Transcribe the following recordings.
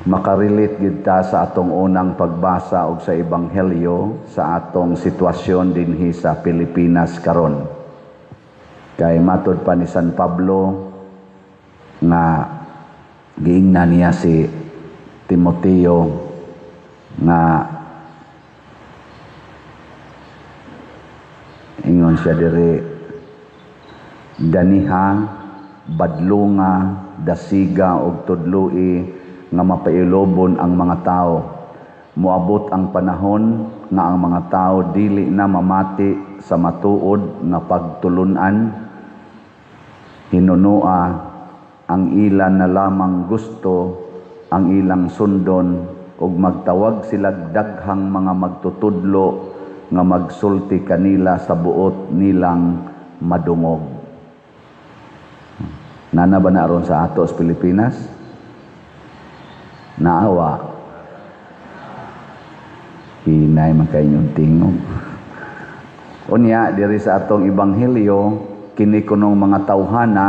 makarelate gid ta sa atong unang pagbasa og sa ebanghelyo sa atong sitwasyon dinhi sa Pilipinas karon. Kay matud pa ni San Pablo nga giingnan niya si Timoteo nga ingon siya diri, daniha, badlunga, dasiga og tudloi nga mapailobon ang mga tao. Moabot ang panahon nga ang mga tao dili na mamati sa matuod nga pagtulunan. Hinunua ang ilan na lamang gusto ang ilang sundon ug magtawag sila daghang mga magtutudlo nga magsulti kanila sa buot nilang madungog. Nana ba naron sa ato sa Pilipinas? Naawa. Hinay man kayong tingog. Unya, diri sa atong ebanghelyo, kini kunong mga tawhana,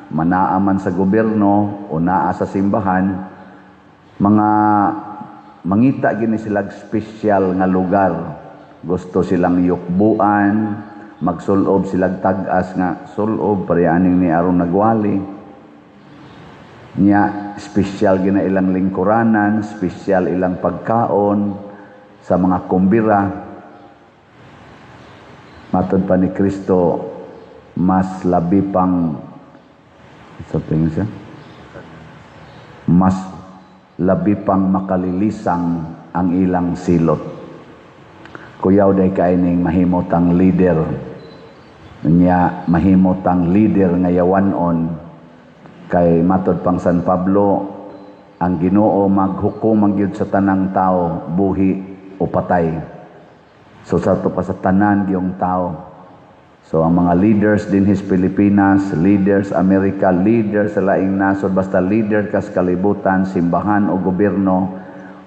manaaman sa gobyerno o naa sa simbahan, mga mangita gini silang espesyal nga lugar. Gusto silang yukbuan, magsulob silang tag-as nga sulob, parianing ni aron nagwali. Nya, espesyal gina ilang lingkuranan, espesyal ilang pagkaon sa mga kumbira. Matod pa ni Kristo, mas labi pang siya? Mas labi pang makalilisang ang ilang silot. Kuyaw day kaining mahimotang leader. Nya, mahimotang leader nga yawanon. Kay matod pang San Pablo, ang Ginoo maghukom ang gyud sa tanang tao, buhi o patay. So sa to pa sa tanan gyung tao. So ang mga leaders din his Pilipinas, leaders Amerika, leaders sa laing nasod, basta leader kas kalibutan, simbahan o gobyerno,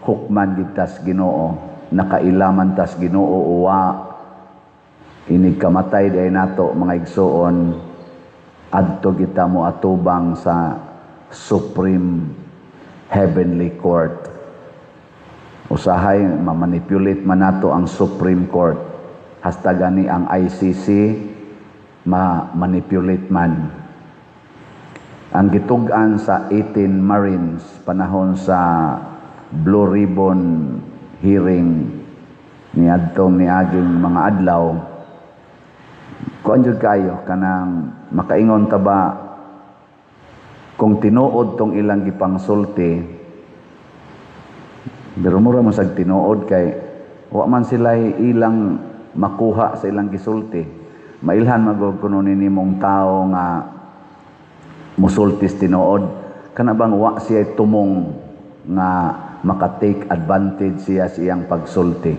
hukman gid tas Ginoo, nakailaman tas Ginoo uwa. Inig kamatay day nato mga igsoon, adto kita mo atubang sa Supreme Heavenly Court. Usahay mamanipulate man nato ang Supreme Court. Hasta gani ang ICC ma-manipulate man. Ang gitug-an sa 18 Marines panahon sa Blue Ribbon hearing ni adtong niaging mga adlaw, kuan jud kayo kanang makaingon ta ba kung tinuod tong ilang gipangsulti, pero mura mo sag tinuod kay wa man sila ilang makuha sa ilang gisulti. Mailhan magod kuno nimong tao nga musultis tinuod, kana bang wa siya tumong nga maka-take advantage siya sa iyang pagsulti.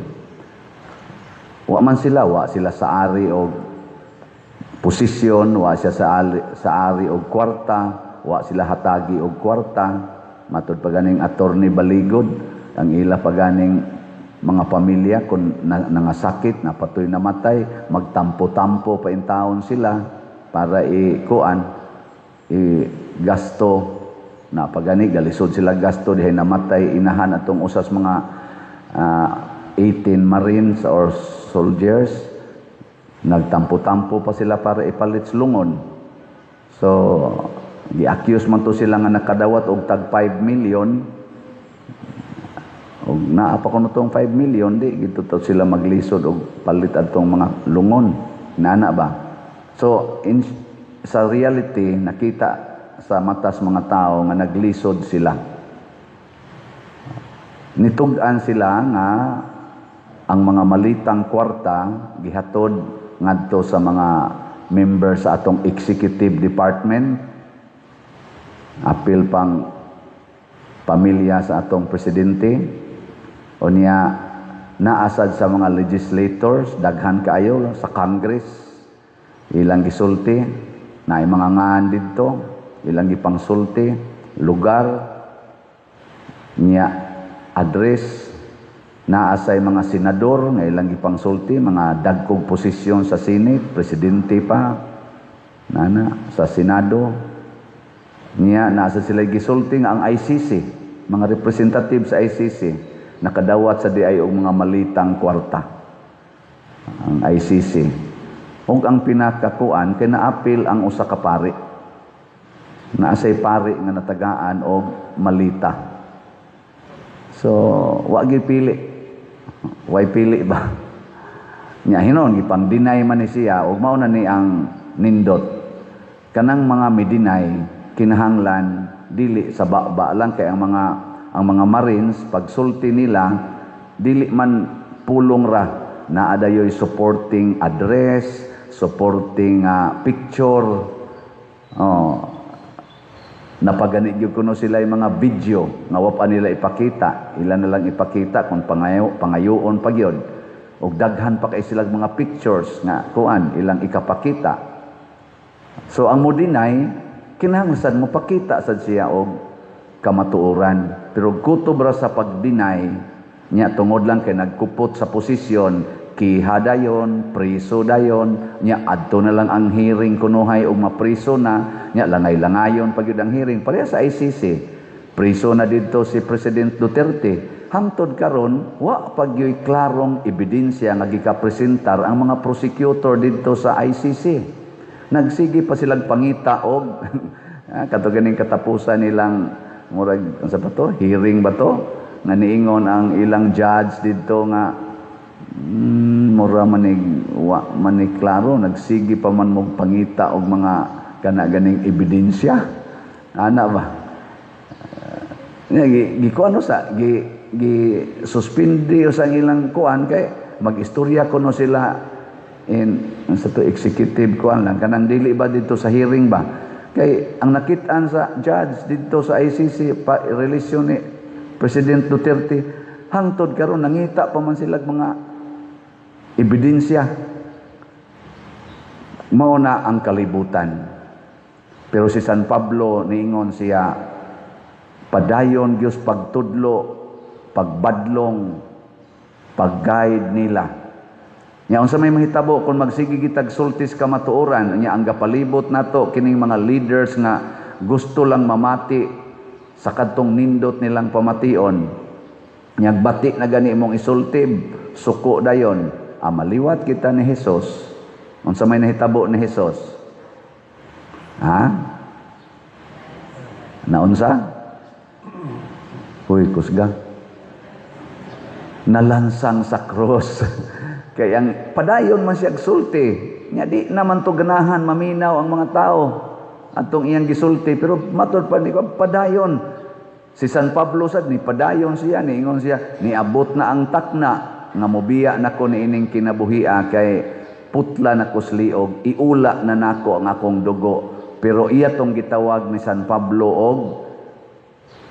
Wa man sila, wa sila sa ari o posisyon, wa siya sa ari og kwarta, wa sila hatagi og kwarta. Matud pa ganing attorney baligod, ang ila pa ganing mga pamilya kung nangasakit, napatoy namatay, magtampo-tampo pa in taon sila para gasto na pagani galisod sila gasto dihay namatay inahan atong usas mga 18 Marines or soldiers. Nagtampo-tampo pa sila para ipalit lungon. So, gi-accuse man to sila nga nakadawat og tag 5 million. Og naa pa kuno tong 5 million, di gito to sila maglisod og palit adtong mga lungon. Nana ba? So, sa reality, nakita sa matas mga tao nga naglisod sila. Nitug-an sila nga ang mga malitang kwarta gihatod ngadto sa mga member sa atong executive department, apil pang pamilya sa atong presidente, o niya naasad sa mga legislators, daghan kaayo sa Congress, ilang gisulti, na mga ngaan dito, ilang gipangsulti, lugar, niya address, naasay mga senador nga ilang gipangsulti, mga dagkog posisyon sa Senate, presidente pa, sa Senado, niya nasa sila gisulti nga ang ICC mga representative sa ICC, nakadawat sa DI og mga malitang kwarta. Ang ICC. Ug ang pinakakuan kay naapil ang usa ka pari. Naasay pari nga natagaan og malita. So, wa gyud pili. Way pili ba? Nya hinon gipang-deny man ni siya ug mao na ni ang nindot. Kanang mga midinay kinahanglan dili sa baba lang kay ang mga Marines pagsulti nila dili man pulong ra na adayoy supporting address, supporting picture. Napagani gyud kuno sila yung mga video nga wa pa nila ipakita, ilan na lang ipakita kung pangayoon pa gyud. Og daghan pa kay sila mga pictures nga kuan ilang ikapakita. So ang mo dinay kinahanglan mo pakita sad siya og kamatuoran, pero kutob ra sa pagdinay nya tungod lang kay nagkupot sa posisyon kihadayon, priso dayon, nya adto na lang ang hearing kunuhay og mapriso na, nya langay-langayon pag yun ang hearing. Pareha sa ICC, priso na dito si President Duterte. Hangtod karon, wa pag yo'y klarong ebidensya nga gikapresentar ang mga prosecutor dito sa ICC. Nagsigi pa silang pangita og kato ganing katapusan nilang murag sa ba to? Hearing ba to? Nga niingon ang ilang judge dito nga mura manig klaro nagsigi pa man mong pangita og mga kana-ganing ebidensya ana ba gikuano sa suspindi sa ilang kuan kay magistorya kuno sila in sa to executive kuan lang kanang dili ba dito sa hearing ba kay ang nakit-an sa judge dito sa ICC pa relasyon ni President Duterte hangtod karon nangita pa man sila mga ebidensya. Mao na ang kalibutan. Pero si San Pablo niingon siya padayon Dios pagtudlo, pagbadlong, pag-guide nila. Nya unsa may mahitabo kung magsigi kitag sultis kamatuoran nya ang gapalibot nato kining mga leaders nga gusto lang mamati sa kadtong nindot nilang pamation. Nya bati na gani mong isultib, suko dayon. Maliwat kita ni Jesus. Unsa may nahitabo ni Jesus? Ha? Naunsa? Uy, kusga. Nalansang sa cross. Kaya ang padayon man siya sulti. Nga di naman to ganahan maminaw ang mga tao. Atong iyang gisulti. Pero matod pa ni ko, padayon. Si San Pablo sad ni padayon siya, niingon siya, niabot na ang takna. Nga mobiya nako niining kinabuhia kay putla na kusliog iula na nako ang akong dugo pero iya tong gitawag ni San Pablo og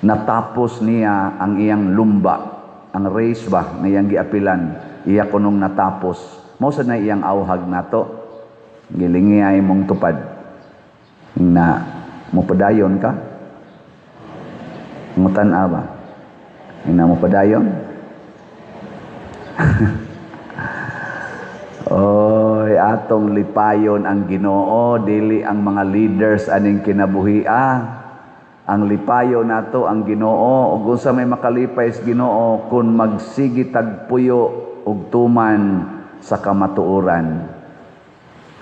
natapos niya ang iyang lumba ang race ba na iyang giapilan iya kunong natapos mao sad na iyang awhag nato gilingi ay mong tupad na mopadayon ka ngutan ba ina mopadayon. Oy, atong lipayon ang Ginoo dili ang mga leaders aning kinabuhia. Ang lipayon nato ang Ginoo ug unsa may makalipay sa Ginoo kun magsigi tagpuyo ug tuman sa kamatuoran.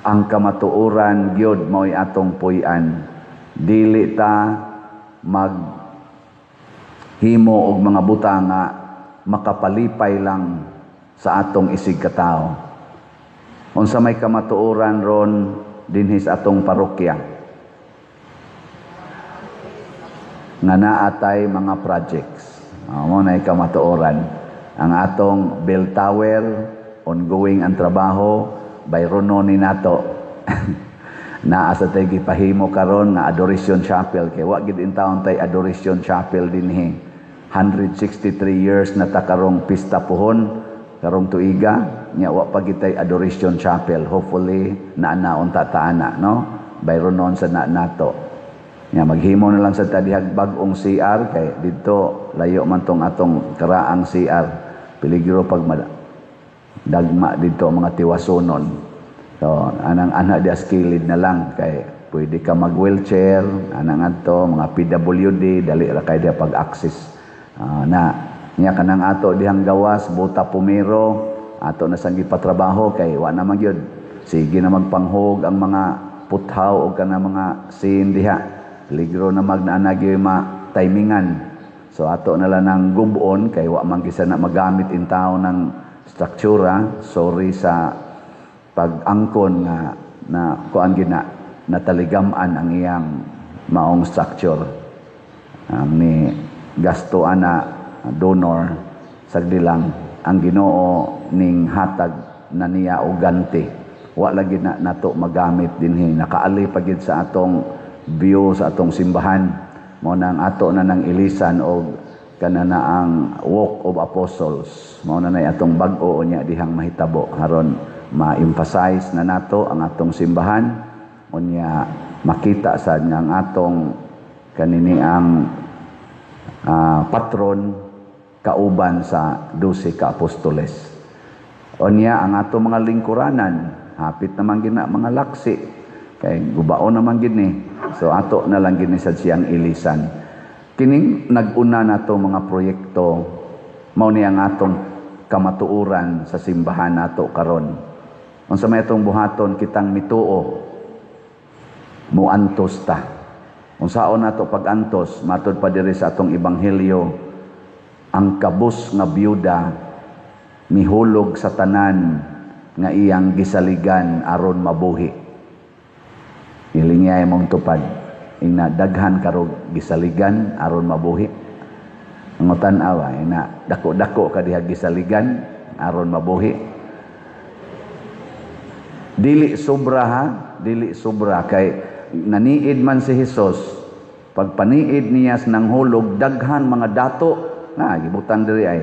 Ang kamatuoran gyud mao'y atong puy-an. Dili ta maghimo og mga buta nga makapalipay lang sa atong isig katao. Unsa may kamatuoran ron dinhi sa atong parokya. Nga naatay mga projects. Mao na kamatuoran. Ang atong bell tower ongoing ang trabaho bayrono ni nato. Naa sa tay gipahimo karon nga adoration chapel kay wa gid in taon tay adoration chapel dinhi. 163 years na takarong pista puhon karong tuiga nya wa pa gitay adoration chapel hopefully naanaon tataana no bayron non sa nato nya maghimo na lang sa tadihag bag-ong CR kay didto layo man tong atong karaang CR peligro pag dagma didto mga tiwasonon so anang ana di askilid na lang kay pwede ka mag wheelchair anang adto mga PWD dali ra kay dia pag access Niya kanang ato dihang gawas buta pumiro ato na sang gipatrabaho kay wa na magyud sige na magpanghog ang mga puthaw o kana mga sin diha ligro na magnaanagyo ma timingan so ato na lang ng gubon kay wa man gisa na magamit in tao ng struktura sorry sa pag-angkon nga na kuan gina nataligaman ang iyang maong structure ni gasto ana donor sagdilang ang Ginoo ning hatag na niya og ganti wa lagi na nato magamit dinhi nakaali pagid sa atong view sa atong simbahan mo nang ato na nang ilisan og kanana ang walk of apostles mao na nay atong bag-o niya dihang mahitabo aron ma-emphasize na nato ang atong simbahan unya makita sad nga ang atong kanini ang patron kauban sa 12 ka apostoles. Unya ang ato mga lingkuranan, hapit naman gina mga laksi. Kay gubaon naman gini. So ato na lang gini sad siyang ilisan. Kining nag-una nato mga proyekto mao ni ang atong kamatuoran sa simbahan nato karon. Unsa may atong buhaton kitang mituo muantos ta. Unsaon nato pag-antos matud pa diri sa atong ebanghelyo ang kabus nga byuda mihulog sa tanan nga iyang gisaligan aron mabuhi. Ilingay mong tupad ina daghan karog gisaligan aron mabuhi. Ang tan-aw ina dako-dako ka diha gisaligan aron mabuhi. Dili sobra ha, dili sobra kay naniid man si Hesus pagpaniid niya nang hulog daghan mga dato na gibutan diri ay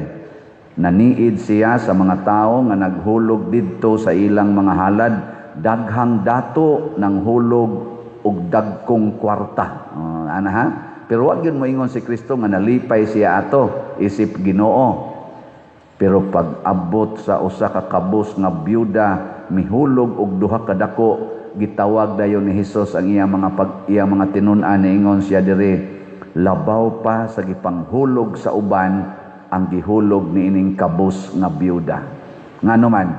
naniid siya sa mga tao nga naghulog didto sa ilang mga halad daghang dato nang hulog og dagkong kwarta ana ha pero wag gyud mo ingon si Kristo nga nalipay siya ato isip Ginoo pero pag abot sa usa ka kabus nga byuda mihulog og duha ka dako gitawag dayon ni Hesus ang iyang mga tinun-an niingon siya diri labaw pa sa gipanghulog sa uban ang gihulog niining kabus nga byuda ngano man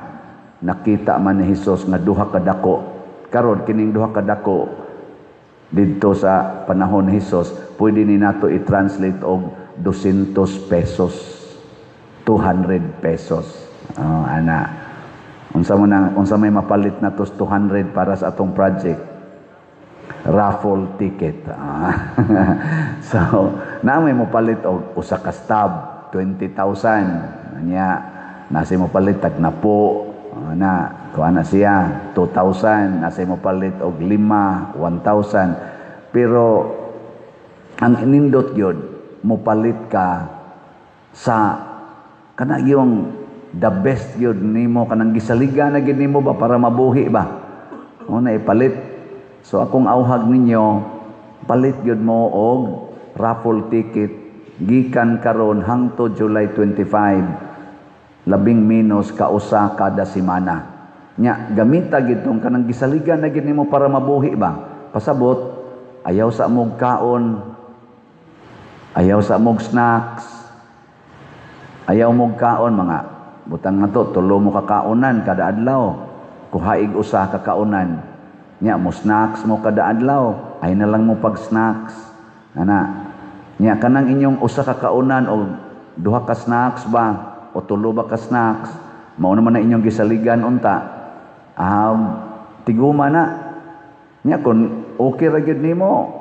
nakita man ni Hesus nga duha ka dako karon kining duha ka dako didto sa panahon ni Hesus pwede ni nato i-translate og 200 pesos 200 pesos ana unsa may mapalit na tos 200 para sa atong project raffle ticket so na may mapalit og usa ka stab 20,000 nya nasi mapalit tag napo na kuana siya 2,000 nasi mapalit og 5 1,000 pero ang inindot gyud mopalit ka sa kana yung the best yun nimo kanang gisaligan na gid nimo ba para mabuhi ba una ipalit so akong auhag ninyo palit yun mo og raffle ticket gikan karon hangtod July 25 labing minus kausa kada semana nya gamita gid tong kanang gisaligan na gid nimo para mabuhi ba pasabot ayaw sa mog kaon ayaw sa mog snacks ayaw mog kaon mga butang nga to, tulo mo kakaunan kada adlaw. Kuhaig usa kakaunan. Nya mo snacks mo kada adlaw. Ay na lang mo pag snacks. Ana. Nya kanang inyong usa kakaunan o duha ka snacks ba o tulo ba ka snacks. Mao naman na inyong gisaligan unta. Tiguma na. Nya kun okay ra gyud nimo,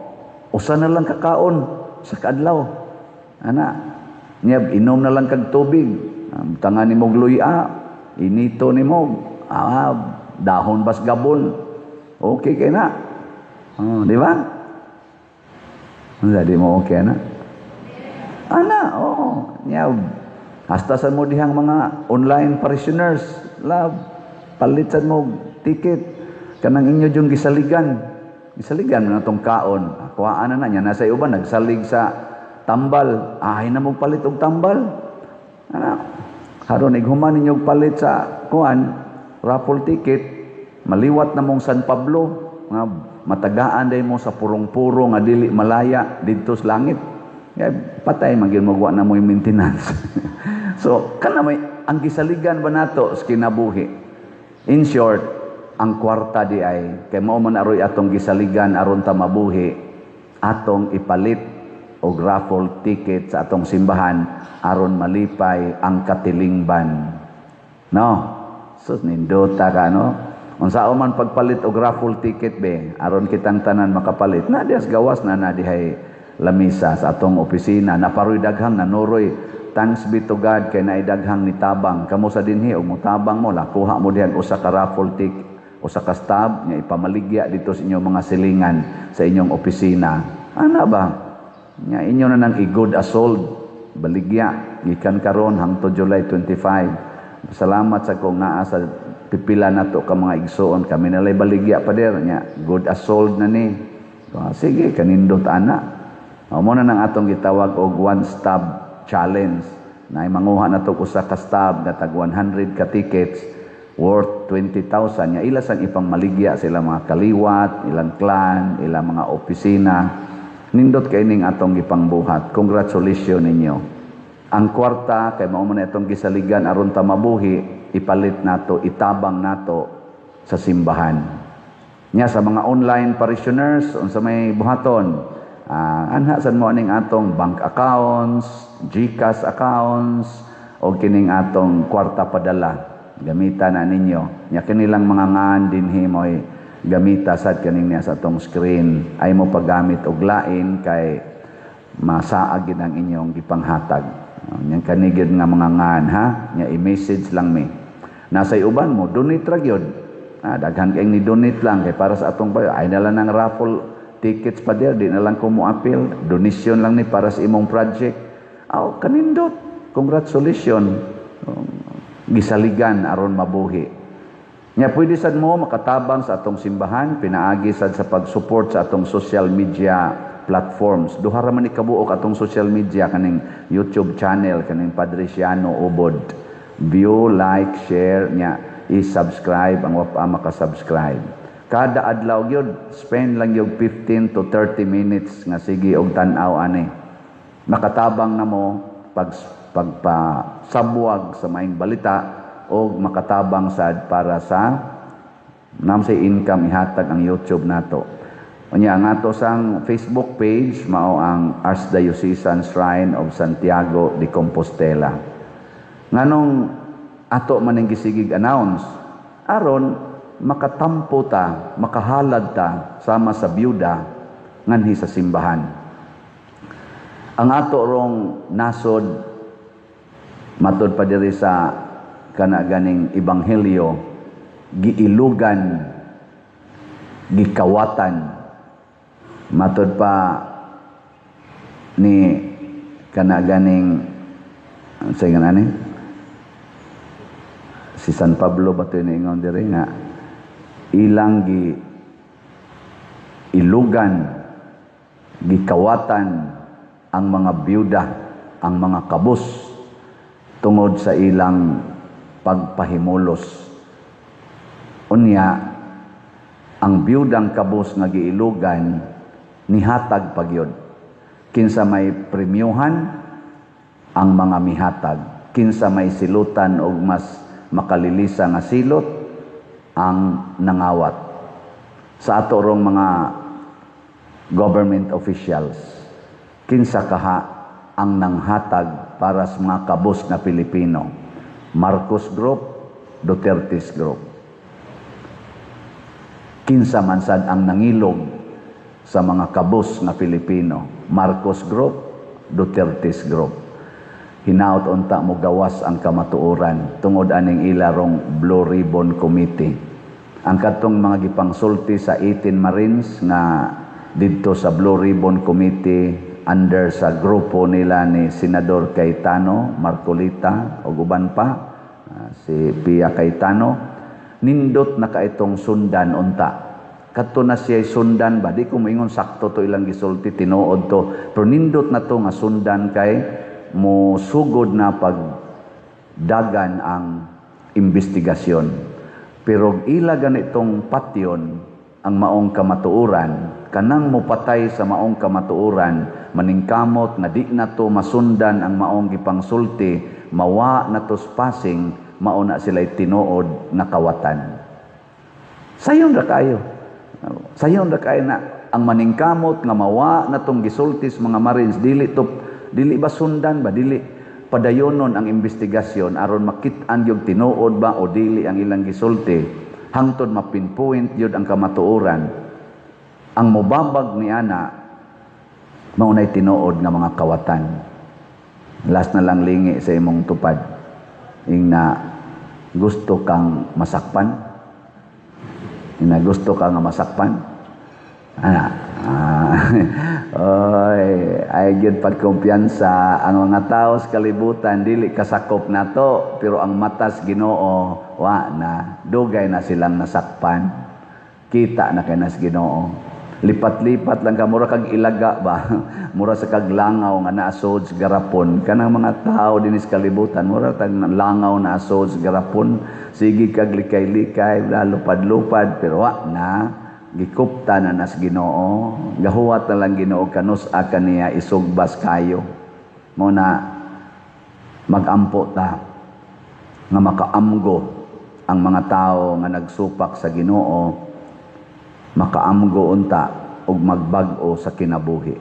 usa na lang kakaon sa kadlaw. Ana. Nya inom na lang kag tubig. Tangan ni mong luya, inito ni mong, dahon bas gabon. Okay kay na. Di ba? Di mo okay na? Ana, oo. Hasta sa mo dihang mga online parishioners, palitan mo ticket. Kanang inyo yung gisaligan. Gisaligan na itong kaon. Kuhaan na niya. Nasa iyo ba, nagsalig sa tambal. Ay na mong palit og tambal. Ana, karon ighuman ninyo palit sa kuan raffle ticket maliwat na mong San Pablo nga matagaan day mo sa purong-puro nga dili malaya didto sa langit Patay magin magwa na mo yung maintenance. So kana may ang gisaligan ba nato sa kinabuhi? In short, ang kwarta di ay kay mao man aroy atong gisaligan aron ta mabuhi, atong ipalit og raffle ticket sa atong simbahan aron malipay ang katilingban. No? So nindota ka no? Unsa man pagpalit og raffle ticket be aron kitang tanan makapalit. Na dias gawas na dihay lamisa sa atong opisina naparoy daghang nanuroy. Thanks be to God kay naidaghang nitabang kamo sa dinhi og mutabang mo la kuha mo dihan usa ka raffle ticket usa ka stub nga ipamaligya dito sa inyong mga silingan sa inyong opisina. Ana ba? Nga inyo na nang i-good as sold baligya gikan karon hangtod July 25. Salamat sa kung naa sa pipila nato ka mga igsoon kami nalay baligya pa der nya good as sold na ni. Sige kanindot ana. Mo na nang atong gitawag og one stub challenge na manguha nato usa ka stub nga tag 100 ka tickets worth 20,000 nya ila sang ipang maligya sila mga kaliwat, ilang clan, ilang mga opisina. Nindot kay ning atong gipangbuhat. Congratulations ninyo. Ang kwarta kay mao man itong gisaligan aron ta mabuhi, ipalit nato, itabang nato sa simbahan. Nya sa mga online parishioners unsa may buhaton? Anha sad mo ning atong bank accounts, GCash accounts o kining atong kwarta padala. Gamita na ninyo. Nya kanilang mga ngan dinhi moy gamita sad kaning niya sa atong screen. Ay mo paggamit og lain kay masaag gid ang inyong gipanghatag. Nya kanigid nga mga ngan ha, nya i-message lang mi. Nasay uban mo donate ra gyud. Daghan kay ni donate lang kay para sa atong bayo ay nala nang raffle tickets pa der, di na lang ko mo appeal. Donation lang ni para sa imong project. Kanindot. Congratulations. Gisaligan aron mabuhi. Nya pwede sad mo makatabang sa atong simbahan, pinaagi sad sa pag-support sa atong social media platforms. Duha ra man ni kabuok atong social media kaning YouTube channel kaning Padre Siano Ubod. View, like, share nya i-subscribe ang wa pa maka-subscribe. Kada adlaw gyud spend lang yung 15 to 30 minutes nga sige og tan-aw ani. Makatabang na mo pagpasabwag sa maing balita o makatabang sad para sa namsay income ihatag ang YouTube nato. Unya ang ato sang Facebook page mao ang Archdiocesan Shrine of Santiago de Compostela. Nganong ato maning gisigig announce aron makatampo ta, makahalad ta sama sa byuda nganhi sa simbahan. Ang ato rong nasod matud pa diri sa kanaganing ebanghelyo giilugan, gikawatan matud pa ni kanaganing sa ganani si San Pablo bato ni ingon diri nga ilang ilugan, gikawatan ang mga byuda, ang mga kabus tungod sa ilang pagpahimulos. Unya, ang byudang kabus nga giilugan nihatag pagyod. Kinsa may premyuhan ang mga mihatag, kinsa may silutan og mas makalilisa nga silot ang nangawat. Sa ato rong mga government officials, kinsa kaha ang nanghatag para sa mga kabus na Pilipino? Marcos Group, Duterte's Group. Kinsa man sad ang nangilog sa mga kabus na Pilipino? Marcos Group, Duterte's Group. Hinaut unta mo gawas ang kamatuoran tungod aning ilarong Blue Ribbon Committee. Ang katong mga gipangsulti sa 18 Marines nga didto sa Blue Ribbon Committee under sa grupo nila ni Senador Cayetano Marcolita o uban pa si Pia Cayetano, nindot na kaitong sundan unta. Kadto na siya sundan ba, di ko moingon sakto to ilang gisulti tinuod to, pero nindot na to nga sundan kay mo sugod na pagdagan ang investigasyon. Pero ila ganitong patyon ang maong kamatuoran kanang mopatay sa maong kamatuoran, maningkamot nga di na to masundan ang maong gipangsulti, mawa na to spasing, mauna sila'y tinuod nga kawatan. Sayon ra kayo. Sayon ra kayo na ang maningkamot nga mawa na tong gisultis mga Marines, dili ba sundan ba, dili padayonon ang investigasyon aron makit-an yung tinuod ba o dili ang ilang gisulti, hangtod mapinpoint yun ang kamatuoran. Ang mobabag ni ana maunay tinuod nga mga kawatan. Last na lang lingi sa imong tupad, ing na gusto kang masakpan, oy, ay gyud pagkumpiyansa ang mga tao sa kalibutan dili kasakop nato, pero ang matas Ginoo wa na, dugay na silang nasakpan, kita na kay nas Ginoo. Lipat-lipat lang ka, mura kag ilaga ba, mura sa kag langaw nga naasod sa garapon, kanang mga tao din sa kalibutan mura tag langaw na asod sa garapon, sige kag likay-likay, lupad-lupad, pero wa na, gikupta na nas Ginoo, gahuwat na lang Ginoo kanus-a kaniya isugbas kayo. Muna magampo ta nga makaamgo ang mga tao nga nagsupak sa Ginoo, makaamgo unta og magbag-o sa kinabuhi.